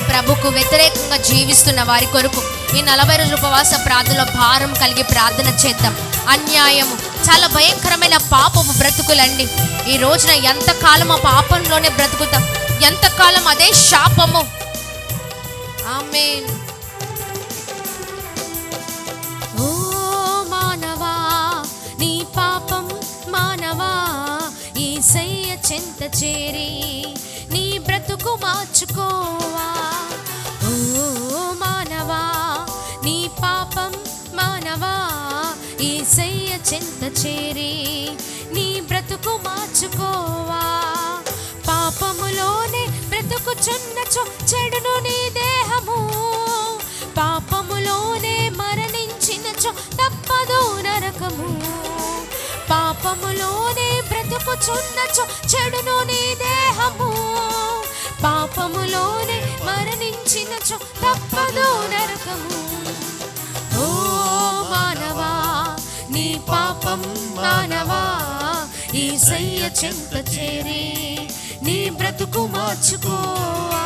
ప్రభుకు వ్యతిరేకంగా జీవిస్తున్న వారి కొరకు ఈ 40 రోజుల ఉపవాస ప్రార్థనలో భారం కలిగి ప్రార్థన చేద్దాం. అన్యాయము చాలా భయంకరమైన పాపము బ్రతుకులండి. ఈ రోజున ఎంతకాలం ఆ పాపంలోనే బ్రతుకుతాం, ఎంతకాలం అదే శాపము. ఆమేన్. ఓ మానవా నీ పాపం మానవా, యేసయ్య చెంత చేరి నీ బ్రతుకు మార్చుకోవా. ఓ మానవా నీ పాపం మానవా, యేసయ్య చెంత చేరి నీ బ్రతుకు మార్చుకోవా. పాపములోనే బ్రతుకుచున్నచో చెడును నీ దేహము, పాపములోనే మరణించినచో తప్పదు నరకము. పాపములోనే బ్రతుకుచున్నచో చెడును నీ దేహము, పాపములోనే మరణించినచో తప్పదు నరకము. ఓ మానవా నీ పాపం మానవా, యేసయ్య చెంత చేరి నీ బ్రతుకు మార్చుకోవా.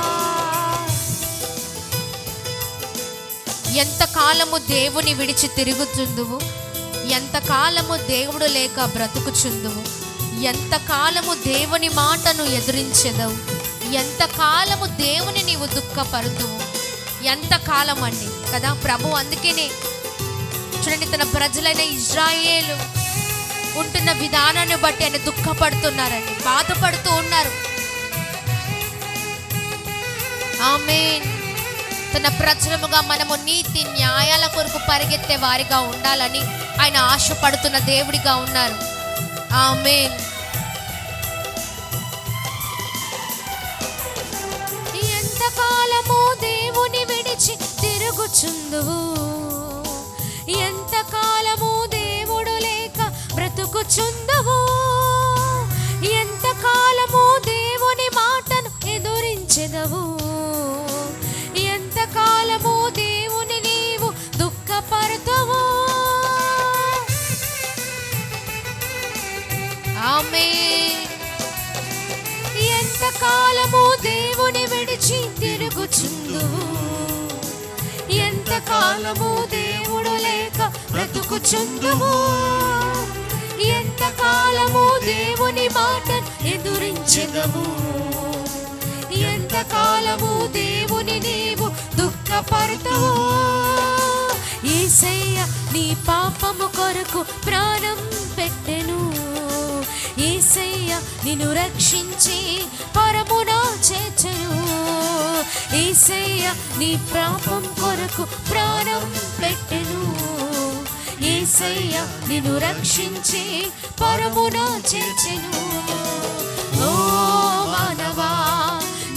ఎంతకాలము దేవుని విడిచి తిరుగుచుందువు, ఎంతకాలము దేవుడు లేక బ్రతుకుచుందువు, ఎంతకాలము దేవుని మాటను ఎదిరించెదవు, ఎంతకాలము దేవుని నీవు దుఃఖపరుతువు. ఎంతకాలం అండి కదా ప్రభు. అందుకనే చూడండి, తన ప్రజలైన ఇజ్రాయేలు ఉంటున్న విధానాన్ని బట్టి ఆయన దుఃఖపడుతున్నారండి, బాధపడుతూ ఉన్నారు. ఆమేన్. తన ప్రజలముగా మనము నీతి న్యాయాల కొరకు పరిగెత్తే వారిగా ఉండాలని ఆయన ఆశపడుతున్న దేవుడిగా ఉన్నారు. ఆమేన్. ఎంతకాలము దేవుని విడిచి తిరుగుచుందువు, ఎంతకాలము దేవుడు లేక బ్రతుకుచుందువు, ఎంత చెందవు. ఎంతకాలము దేవుని నీవు దుఃఖపడతావు. ఆమేన్. ఎంతకాలము దేవుని విడిచి తిరుగుచుందువు. ఎంతకాలము దేవుడు లేక బ్రతుకుచుందువు. ఎంతకాలము దేవుని మాట ఎదురించెదవు. ఎంతకాలము దేవుని నీవు దుఃఖపడతావు. యేసయ్య నీ పాపము కొరకు ప్రాణం పెట్టెను. యేసయ్య నిన్ను రక్షించి పరమున చేర్చెను. యేసయ్య నీ పాపం కొరకు ప్రాణం పెట్టెను. యేసయ్య నిన్ను రక్షించి పరమున చేర్చెను. ఓ మానవా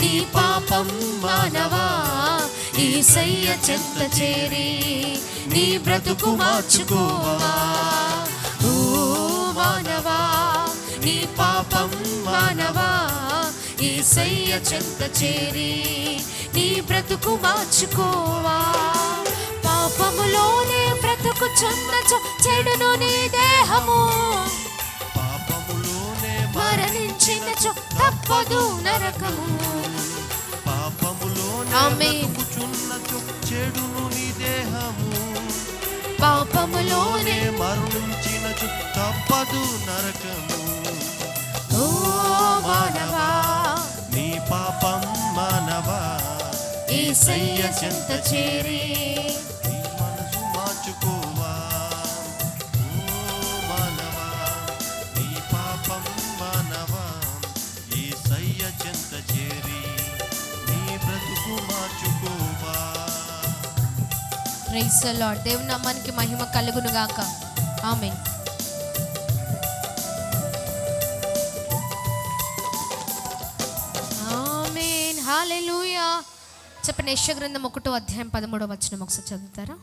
నీ పాపం మానవా యేసయ్య చెంత చేరి నీ బ్రతుకు మార్చుకోవా. ఓ మానవా నీ పాపం మానవా యేసయ్య చెంత చేరి నీ బ్రతుకు మార్చుకోవా. పాపములోనే బ్రతుకుచున్నచో చెడును నీ దేహము. పాపములోనే మరణించినచో తప్పదు నరకము. పాపములోనే బ్రతుకుచున్నచో చెడును నీ దేహము. పాపములోనే మరణించినచో తప్పదు నరకము. ఓ మానవా నీ పాపం మానవా యేసయ్య చెంత చేరి నీ మనసు మార్చుకోవా. ఓ మానవా నీ పాపం మానవా యేసయ్య చెంత చేరి నీ బ్రతుకు మార్చుకోవా. Praise the Lord. దేవుని నామానికి మహిమ కలుగును గాక. ఆమేన్. ఆమేన్. హల్లెలూయా. చెప్పండి, యెషయా గ్రంథం 1వ అధ్యాయం 13వ వచనం ఒకసారి చదువుతారా?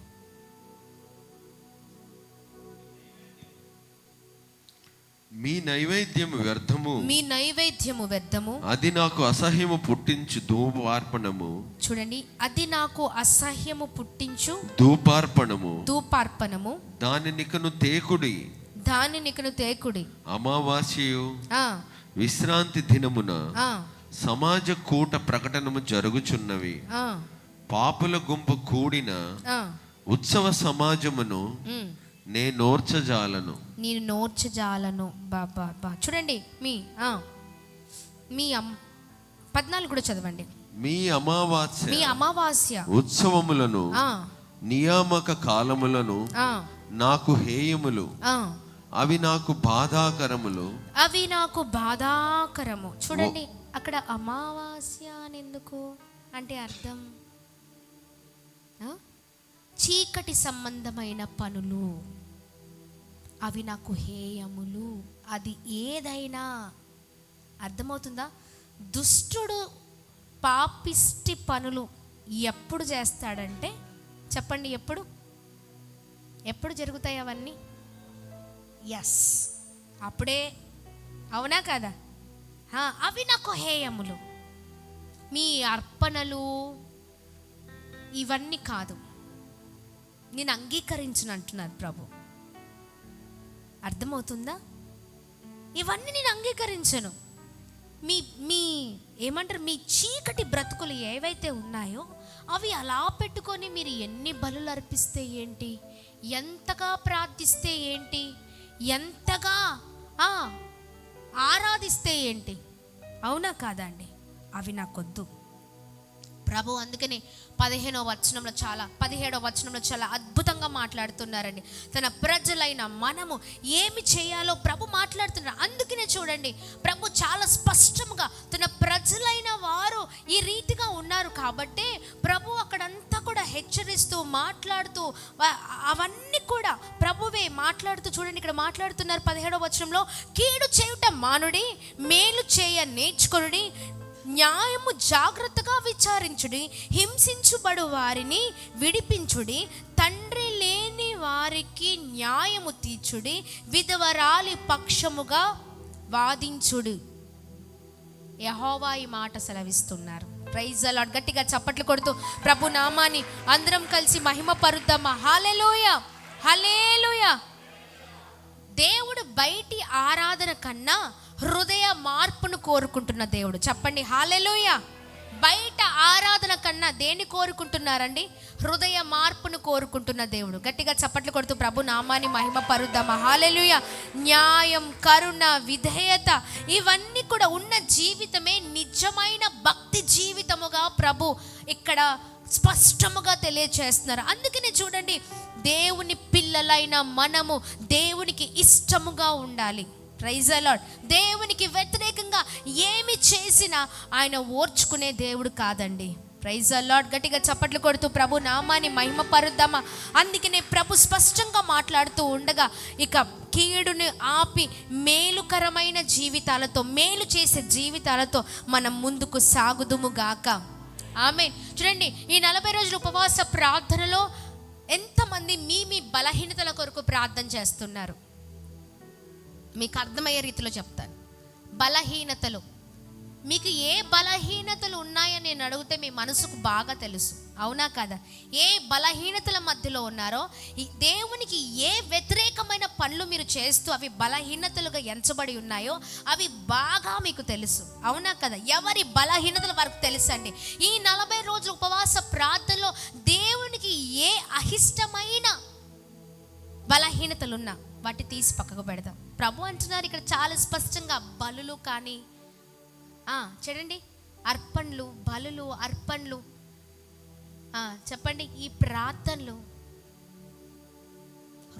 మీ నైవేద్యము వ్యర్థము, మీ నైవేద్యము వ్యర్థము, అది నాకు అసహ్యము పుట్టించు ధూపార్పణము. చూడండి, అది నాకు అసహ్యము పుట్టించు ధూపార్పణము. ధూపార్పణము. దానినికను తేకుడి. దానినికను తేకుడి. అమావాస్యయు ఆ విశ్రాంతి దినమున ఆ సమాజ కూట ప్రకటనము జరుగుచున్నవి. ఆ పాపుల గుంపు కూడిన ఆ ఉత్సవ సమాజమును నేనోర్చజాలను. నేను నోర్చజాలను. బాబా బా. చూడండి, మీ మీ 14 కూడా చదవండి. మీ అమావాస్య, మీ అమావాస్య ఉత్సవములను, నియామక కాలములను నాకు హేయములు, అవి నాకు బాధాకరములు. అవి నాకు బాధాకరము. చూడండి, అక్కడ అమావాస్య అని ఎందుకు అంటే అర్థం చీకటి సంబంధమైన పనులు అవి నాకు హేయములు. అది ఏదైనా అర్థమవుతుందా? దుష్టుడు పాపిష్టి పనులు ఎప్పుడు చేస్తాడంటే చెప్పండి, ఎప్పుడు జరుగుతాయి అవన్నీ? ఎస్, అప్పుడే. అవునా కదా? అవి నాకు హేయములు. మీ అర్పణలు ఇవన్నీ కాదు, నేను అంగీకరించను అంటున్నారు ప్రభు. అర్థమవుతుందా? ఇవన్నీ నేను అంగీకరించను. మీ మీ ఏమంటారు, మీ చీకటి బ్రతుకులు ఏవైతే ఉన్నాయో అవి అలా పెట్టుకొని మీరు ఎన్ని బలులు అర్పిస్తే ఏంటి, ఎంతగా ప్రార్థిస్తే ఏంటి, ఎంతగా ఆరాధిస్తే ఏంటి? అవునా కాదా అండి? అవి నాకొద్దు ప్రభు. అందుకని 17వ వచనంలో చాలా అద్భుతంగా మాట్లాడుతున్నారండి. తన ప్రజలైన మనము ఏమి చేయాలో ప్రభు మాట్లాడుతున్నారు. అందుకనే చూడండి, ప్రభు చాలా స్పష్టంగా తన ప్రజలైన వారు ఈ రీతిగా ఉన్నారు కాబట్టి ప్రభు అక్కడంతా కూడా హెచ్చరిస్తూ మాట్లాడుతూ అవన్నీ కూడా ప్రభువే మాట్లాడుతూ. చూడండి, ఇక్కడ మాట్లాడుతున్నారు 17వ వచనంలో, కీడు చేయుట మానుడి, మేలు చేయ నేర్చుకొనుడి, న్యాయము జాగ్రత్తగా విచారించుడి, హింసించుబడు వారిని విడిపించుడి, తండ్రి లేని వారికి న్యాయము తీర్చుడి, విధవరాలి పక్షముగా వాదించుడు. యెహోవా ఈ మాట సెలవిస్తున్నారు. Praise the Lord. గట్టిగా చప్పట్లు కొడుతూ ప్రభు నామాన్ని అందరం కలిసి మహిమ పరుద్దామా. హల్లెలూయా, హల్లెలూయా. దేవుడు బయటి ఆరాధన కన్నా హృదయ మార్పును కోరుకుంటున్న దేవుడు. చెప్పండి హల్లెలూయా. బయట ఆరాధన కన్నా దేన్ని కోరుకుంటున్నారండి? హృదయ మార్పును కోరుకుంటున్న దేవుడు. గట్టిగా చప్పట్లు కొడుతూ ప్రభు నామాన్ని మహిమ పరుద్దామా. హల్లెలూయా. న్యాయం, కరుణ, విధేయత ఇవన్నీ కూడా ఉన్న జీవితమే నిజమైన భక్తి జీవితముగా ప్రభు ఇక్కడ స్పష్టముగా తెలియచేస్తున్నారు. అందుకనే చూడండి, దేవుని పిల్లలైన మనము దేవునికి ఇష్టముగా ఉండాలి. Praise the Lord. దేవునికి వ్యతిరేకంగా ఏమి చేసినా ఆయన ఓర్చుకునే దేవుడు కాదండి. Praise the Lord. గట్టిగా చప్పట్లు కొడుతూ ప్రభు నామాన్ని మహిమ పరుద్దామా. అందుకనే ప్రభు స్పష్టంగా మాట్లాడుతూ ఉండగా ఇక కీడుని ఆపి మేలుకరమైన జీవితాలతో, మేలు చేసే జీవితాలతో మనం ముందుకు సాగుదుము గాక. ఆమేన్. చూడండి, ఈ 40 రోజుల ఉపవాస ప్రార్థనలో ఎంతమంది మీ బలహీనతల కొరకు ప్రార్థన చేస్తున్నారు? మీకు అర్థమయ్యే రీతిలో చెప్తాను. బలహీనతలు, మీకు ఏ బలహీనతలు ఉన్నాయని నేను అడిగితే మీ మనసుకు బాగా తెలుసు, అవునా కదా? ఏ బలహీనతల మధ్యలో ఉన్నారో, ఈ దేవునికి ఏ వ్యతిరేకమైన పనులు మీరు చేస్తూ అవి బలహీనతలుగా ఎంచబడి ఉన్నాయో అవి బాగా మీకు తెలుసు, అవునా కదా? ఎవరి బలహీనతలు వారికి తెలుసండి. ఈ 40 రోజుల ఉపవాస ప్రార్థనలో దేవునికి ఏ అహిష్టమైన బలహీనతలు ఉన్నా వాటి తీసి పక్కకు పెడదాం. ప్రభు అంటున్నారు ఇక్కడ చాలా స్పష్టంగా, బలులు కానీ చూడండి, అర్పణలు, బలులు, అర్పణలు, చెప్పండి, ఈ ప్రార్థనలు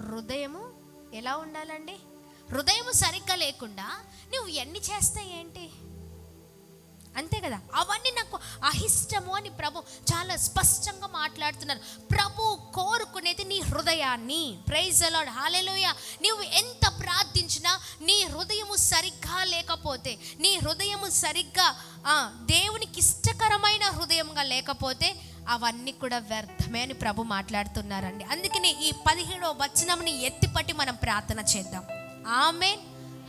హృదయము ఎలా ఉండాలండి? హృదయము సరిగ్గా లేకుండా నువ్వు ఎన్ని చేస్తాయి ఏంటి? అంతే కదా, అవన్నీ నాకు అహిష్టము అని ప్రభు చాలా స్పష్టంగా మాట్లాడుతున్నారు. ప్రభు కోరుకునేది నీ హృదయాన్ని. ప్రైజ్ ద లార్డ్, హల్లెలూయా. నువ్వు ఎంత ప్రార్థించినా నీ హృదయము సరిగ్గా లేకపోతే, నీ హృదయము సరిగ్గా దేవునికి ఇష్టకరమైన హృదయంగా లేకపోతే అవన్నీ కూడా వ్యర్థమే అని ప్రభు మాట్లాడుతున్నారండి. అందుకని ఈ 17వ వచనంని ఎత్తిపట్టి మనం ప్రార్థన చేద్దాం. ఆమేన్,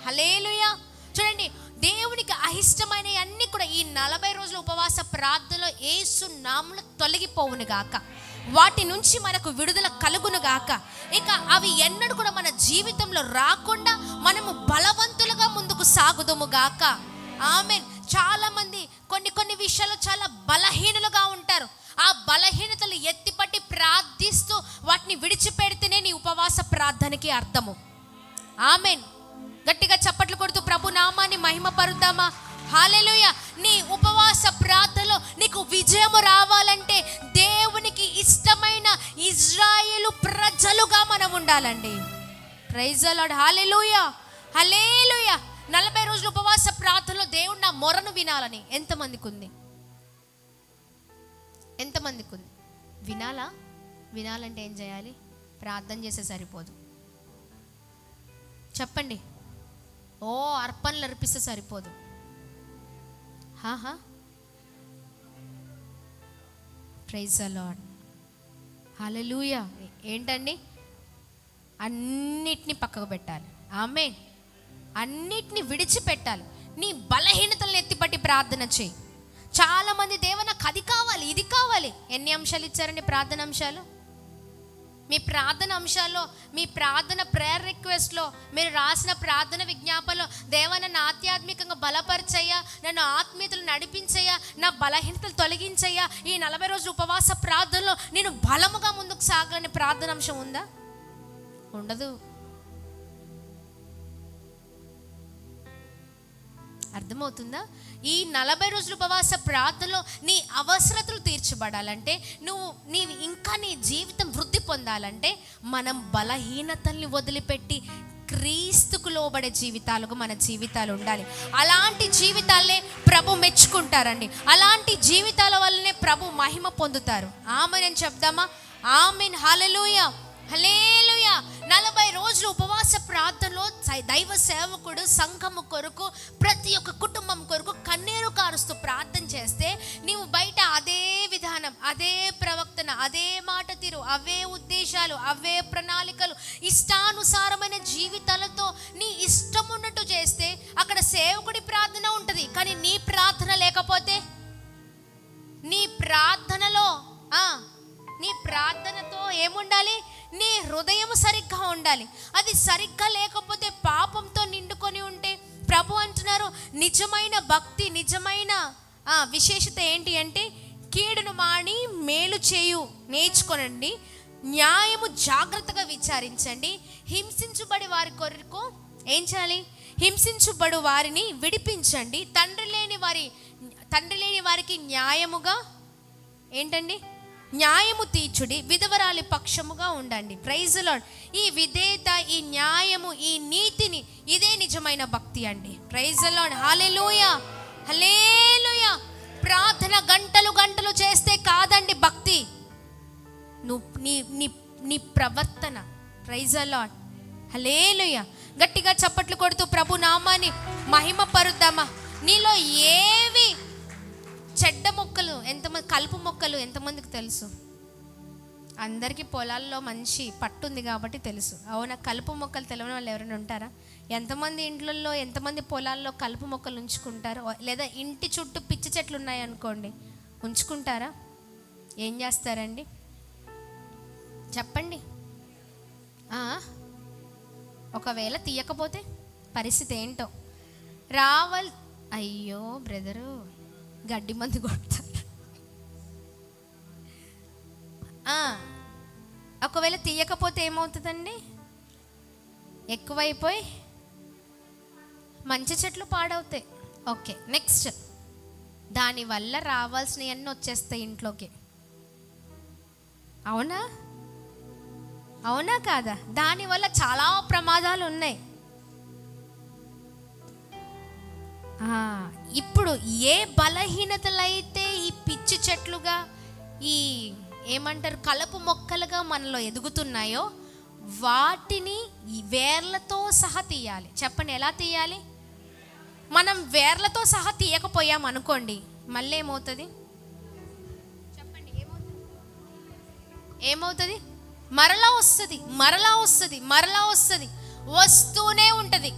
హల్లెలూయా. చూడండి, దేవునికి అహిష్టమైన అన్నీ కూడా ఈ 40 రోజుల ఉపవాస ప్రార్థనలో యేసు నామములో తొలగిపోవును గాక, వాటి నుంచి మనకు విడుదల కలుగును గాక. ఇక అవి ఎన్నడూ కూడా మన జీవితంలో రాకుండా మనము బలవంతులుగా ముందుకు సాగుదుము గాక. ఆమేన్. చాలా మంది కొన్ని విషయాలు చాలా బలహీనులుగా ఉంటారు. ఆ బలహీనతలు ఎత్తిపట్టి ప్రార్థిస్తూ వాటిని విడిచిపెడితేనే నీ ఉపవాస ప్రార్థనకి అర్థము. ఆమేన్. గట్టిగా చప్పట్లు కొడుతూ ప్రభు నామాన్ని మహిమ పరుద్దామా. హల్లెలూయా. నీ ఉపవాస ప్రార్థనలో నీకు విజయము రావాలంటే దేవునికి ఇష్టమైన ఇజ్రాయేలు ప్రజలుగా మనం ఉండాలండి. ప్రైజ్ ద లార్డ్, హల్లెలూయా, హల్లెలూయా. 40 రోజుల ఉపవాస ప్రార్థనలో దేవుడు నా మొరను వినాలని ఎంతమందికి ఉంది? ఎంతమందికి ఉంది? వినాలంటే ఏం చేయాలి? ప్రార్థన చేస్తే సరిపోదు. చెప్పండి. అర్పణలు అర్పిస్తే సరిపోదు. ప్రైజ్ ద లార్డ్, హల్లెలూయా. ఏంటండి? అన్నిటినీ పక్కకు పెట్టాలి. ఆమేన్. అన్నిటినీ విడిచిపెట్టాలి. నీ బలహీనతలను ఎత్తిపట్టి ప్రార్థన చేయి. చాలామంది దేవా నాకు అది కావాలి, ఇది కావాలి. ఎన్ని అంశాలు ఇచ్చారండి ప్రార్థన అంశాలు? మీ ప్రార్థన అంశాల్లో, మీ ప్రార్థన ప్రేయర్ రిక్వెస్ట్లో మీరు రాసిన ప్రార్థన విజ్ఞాపనలో, దేవా నన్ను ఆధ్యాత్మికంగా బలపరిచయ్యా, నన్ను ఆత్మీయతలు నడిపించయ్యా, నా బలహీనతలు తొలగించయ్యా, ఈ 40 రోజుల ఉపవాస ప్రార్థనలో నేను బలముగా ముందుకు సాగాలని ప్రార్థన అంశం ఉందా? ఉండదు. అర్థమవుతుందా? ఈ 40 రోజుల ఉపవాస ప్రార్థనలో నీ అవసరతలు తీర్చబడాలంటే, నీ జీవితం వృద్ధి పొందాలంటే మనం బలహీనతల్ని వదిలిపెట్టి క్రీస్తుకు లోబడే జీవితాలకు మన జీవితాలు ఉండాలి. అలాంటి జీవితాలనే ప్రభు మెచ్చుకుంటారండి. అలాంటి జీవితాల వల్లనే ప్రభు మహిమ పొందుతారు. ఆమేన్ చెప్దామా? ఆమేన్, హల్లెలూయా, హల్లెలూయా. 40 రోజులు ఉపవాస ప్రార్థనలో దైవ సేవకుడు సంఘము కొరకు, ప్రతి ఒక్క కుటుంబం కొరకు కన్నీరు కారుస్తూ ప్రార్థన చేస్తే, నీవు బయట అదే విధానం, అదే ప్రవక్తన, అదే మాట తీరు, అవే ఉద్దేశాలు, అవే ప్రణాళికలు, ఇష్టానుసారమైన జీవితాలతో నీ ఇష్టం ఉన్నట్టు చేస్తే అక్కడ సేవకుడి ప్రార్థన ఉంటుంది, కానీ నీ ప్రార్థన లేకపోతే ఉండాలి. అది సరిగ్గా లేకపోతే, పాపంతో నిండుకొని ఉంటే, ప్రభు అంటున్నారు నిజమైన భక్తి, నిజమైన విశేషత ఏంటి అంటే, కీడును మాని మేలు చేయు నేర్చుకోనండి, న్యాయము జాగ్రత్తగా విచారించండి, హింసించుబడి వారి కొరకు ఏం చేయాలి, హింసించుబడు వారిని విడిపించండి, తండ్రి లేని వారికి న్యాయముగా ఏంటండి, న్యాయము తీర్చుడి, విధవరాలి పక్షముగా ఉండండి. Praise Lord. ఈ విధేయత, ఈ న్యాయము, ఈ నీతిని, ఇదే నిజమైన భక్తి అండి. Praise lord. Hallelujah, hallelujah. ప్రార్థన గంటలు గంటలు చేస్తే కాదండి భక్తి, నీ ప్రవర్తన. Praise lord. హల్లెలూయా. గట్టిగా చప్పట్లు కొడుతూ ప్రభు నామాన్ని మహిమ పరుద్దామా. నీలో ఏవి చెడ్డ మొక్కలు, ఎంతమంది కలుపు మొక్కలు ఎంతమందికి తెలుసు? అందరికీ పొలాల్లో మంచి పట్టుంది కాబట్టి తెలుసు. అవునా? కలుపు మొక్కలు తెలియని వాళ్ళు ఎవరైనా ఉంటారా? ఎంతమంది ఇంట్లలో, ఎంతమంది పొలాల్లో కలుపు మొక్కలు ఉంచుకుంటారు? లేదా ఇంటి చుట్టూ పిచ్చి చెట్లు ఉన్నాయనుకోండి, ఉంచుకుంటారా? ఏం చేస్తారండి చెప్పండి? ఒకవేళ తీయకపోతే పరిస్థితి ఏంటో? అయ్యో బ్రదరు, గడ్డి మంది కొడతారు. ఒకవేళ తీయకపోతే ఏమవుతుందండి? ఎక్కువైపోయి మంచి చెట్లు పాడవుతాయి. ఓకే, నెక్స్ట్, దానివల్ల రావాల్సినవన్నీ వచ్చేస్తాయి ఇంట్లోకి. అవునా? అవునా కాదా? దానివల్ల చాలా ప్రమాదాలు ఉన్నాయి. ఇప్పుడు ఏ బలహీనతలైతే ఈ పిచ్చి చెట్లుగా, ఈ ఏమంటారు కలుపు మొక్కలుగా మనలో ఎదుగుతున్నాయో, వాటిని వేర్లతో సహా తీయాలి. చెప్పండి, ఎలా తీయాలి? మనం వేర్లతో సహా తీయకపోయాం అనుకోండి, మళ్ళీ ఏమవుతుంది చెప్పండి? ఏమవుతుంది? మరలా వస్తుంది, వస్తూనే ఉంటుంది.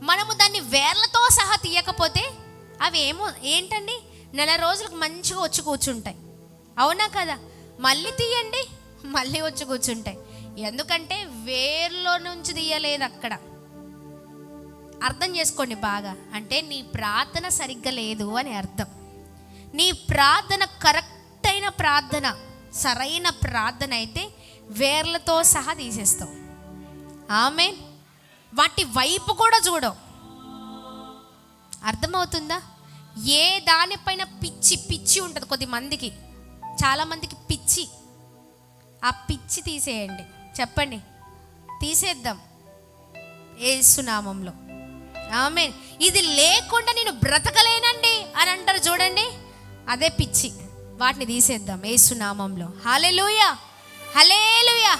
మనము దాన్ని వేర్లతో సహా తీయకపోతే అవి ఏంటండి, నెల రోజులకు మంచిగా వచ్చి కూర్చుంటాయి. అవునా కదా? మళ్ళీ తీయండి, మళ్ళీ వచ్చి కూర్చుంటాయి. ఎందుకంటే వేర్లో నుంచి తీయలేదు అక్కడ. అర్థం చేసుకోండి బాగా. అంటే నీ ప్రార్థన సరిగ్గా లేదు అని అర్థం. నీ ప్రార్థన కరెక్ట్ అయిన ప్రార్థన, సరైన ప్రార్థన అయితే వేర్లతో సహా తీసేస్తావు. ఆమేన్. వాటి వైపు కూడా చూడవు. అర్థమవుతుందా? ఏ దానిపైన పిచ్చి ఉంటుంది కొద్దిమందికి, చాలామందికి పిచ్చి. ఆ పిచ్చి తీసేయండి. చెప్పండి, తీసేద్దాం యేసు నామములో. ఆమేన్. ఇది లేకుండా నేను బ్రతకలేనండి అని అంటారు చూడండి, అదే పిచ్చి. వాటిని తీసేద్దాం యేసు నామములో. హల్లెలూయా, హల్లెలూయా.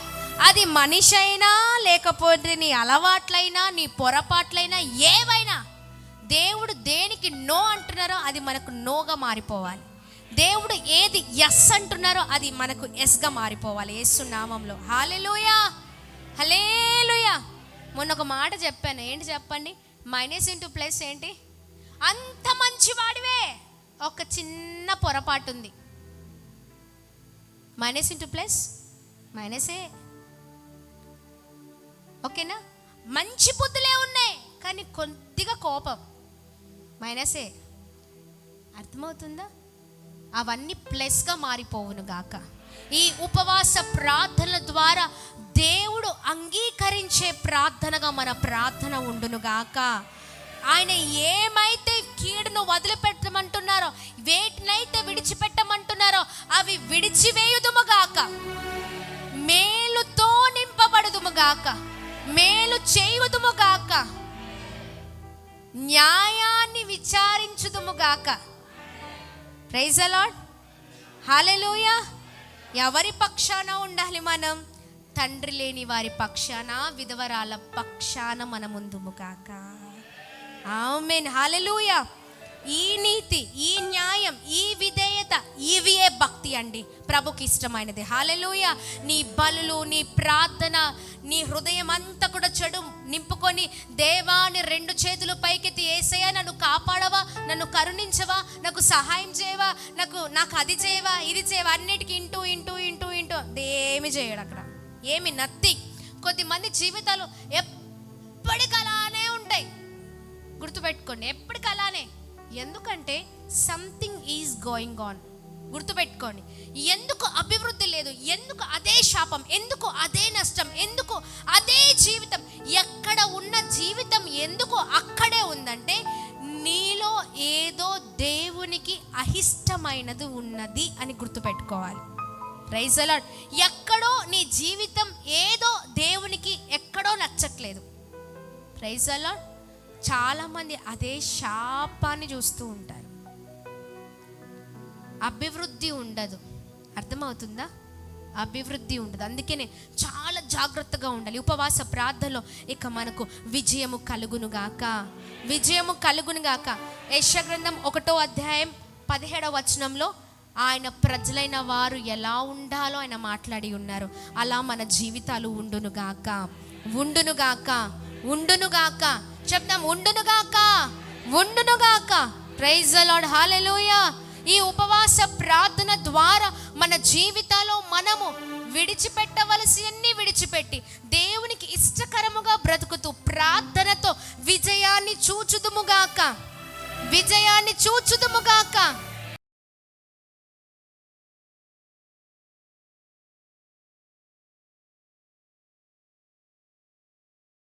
అది మనిషి అయినా, లేకపోతే నీ అలవాట్లైనా, నీ పొరపాట్లైనా, ఏవైనా, దేవుడు దేనికి నో అంటున్నారో అది మనకు నోగా మారిపోవాలి. దేవుడు ఏది ఎస్ అంటున్నారో అది మనకు ఎస్గా మారిపోవాలి యేసు నామములో. హల్లెలూయా, హల్లెలూయా. మొన్న ఒక మాట చెప్పాను, ఏంటి చెప్పండి? మైనస్ ఇంటూ ప్లస్ ఏంటి? అంత మంచివాడివే, ఒక చిన్న పొరపాటు ఉంది. మైనస్ ఇంటూ ప్లస్ మైనసే. ఓకేనా? మంచి బుద్ధులే ఉన్నాయి, కానీ కొద్దిగా కోపం, మైనసే. అర్థమవుతుందా? అవన్నీ ప్లస్గా మారిపోవును గాక. ఈ ఉపవాస ప్రార్థనల ద్వారా దేవుడు అంగీకరించే ప్రార్థనగా మన ప్రార్థన ఉండును గాక. ఆయన ఏమైతే కీడును వదిలిపెట్టమంటున్నారో, వేటినైతే విడిచిపెట్టమంటున్నారో అవి విడిచివేయుదుము గాక. మేలుతో నింపబడుదుము గాక, మేలు చేయుదుము గాక, న్యాయాన్ని విచారించుదుము గాక. Praise the lord. హల్లెలూయా. ఎవరి పక్షాన ఉండాలి మనం? తండ్రి లేని వారి పక్షాన, విధవరాల పక్షాన మనం ఉందుము గాక. ఆమేన్. హల్లెలూయా. ఈ నీతి, ఈ న్యాయం, ఈ విధేయత, ఇవియే భక్తి అండి, ప్రభుకి ఇష్టమైనది. హల్లెలూయా. నీ బలులు, నీ ప్రార్థన, నీ హృదయం అంతా కూడా చెడు నింపుకొని, దేవా నీ రెండు చేతులు పైకెత్తి, యేసయ్యా నన్ను కాపాడవా, నన్ను కరుణించవా, నాకు సహాయం చేయవా, నాకు అది చేయవా, ఇది చేయవా, అన్నిటికీ ఇంటూ ఏమి చేయడు అక్కడ, ఏమి నథింగ్. కొద్దిమంది జీవితాలు ఎప్పటికీ అలానే ఉంటాయి. గుర్తుపెట్టుకోండి, ఎప్పటికీ అలానే. ఎందుకంటే సంథింగ్ ఈజ్ గోయింగ్ ఆన్. గుర్తుపెట్టుకోండి, ఎందుకు అభివృద్ధి లేదు, ఎందుకు అదే శాపం, ఎందుకు అదే నష్టం, ఎందుకు అదే జీవితం, ఎక్కడ ఉన్న జీవితం ఎందుకు అక్కడే ఉందంటే నీలో ఏదో దేవునికి అహిష్టమైనది ఉన్నది అని గుర్తుపెట్టుకోవాలి. Praise the Lord. ఎక్కడో నీ జీవితం ఏదో దేవునికి ఎక్కడో నచ్చట్లేదు. Praise the Lord. చాలామంది అదే శాపాన్ని చూస్తూ ఉంటారు, అభివృద్ధి ఉండదు. అర్థమవుతుందా? అభివృద్ధి ఉండదు. అందుకనే చాలా జాగ్రత్తగా ఉండాలి. ఉపవాస ప్రార్థనలో ఇక మనకు విజయము కలుగునుగాక, విజయము కలుగునుగాక. యెషయా గ్రంథం 1వ అధ్యాయం 17వ వచనంలో ఆయన ప్రజలైన వారు ఎలా ఉండాలో ఆయన మాట్లాడి ఉన్నారు. అలా మన జీవితాలు ఉండునుగాక, ఉండునుగాక, ఉండునుగాక. చెప్దాం, ఉండునుగాక, ఉండునుగాక. ప్రైజ్ ది లార్డ్, హల్లెలూయా. ఈ ఉపవాస ప్రార్థన ద్వారా మన జీవితాల్లో మనము విడిచిపెట్టవలసినన్ని విడిచిపెట్టి దేవునికి ఇష్టకరముగా బ్రతుకుతూ ప్రార్థనతో విజయాన్ని చూచుదుముగాక, విజయాన్ని చూచుదుముగాక.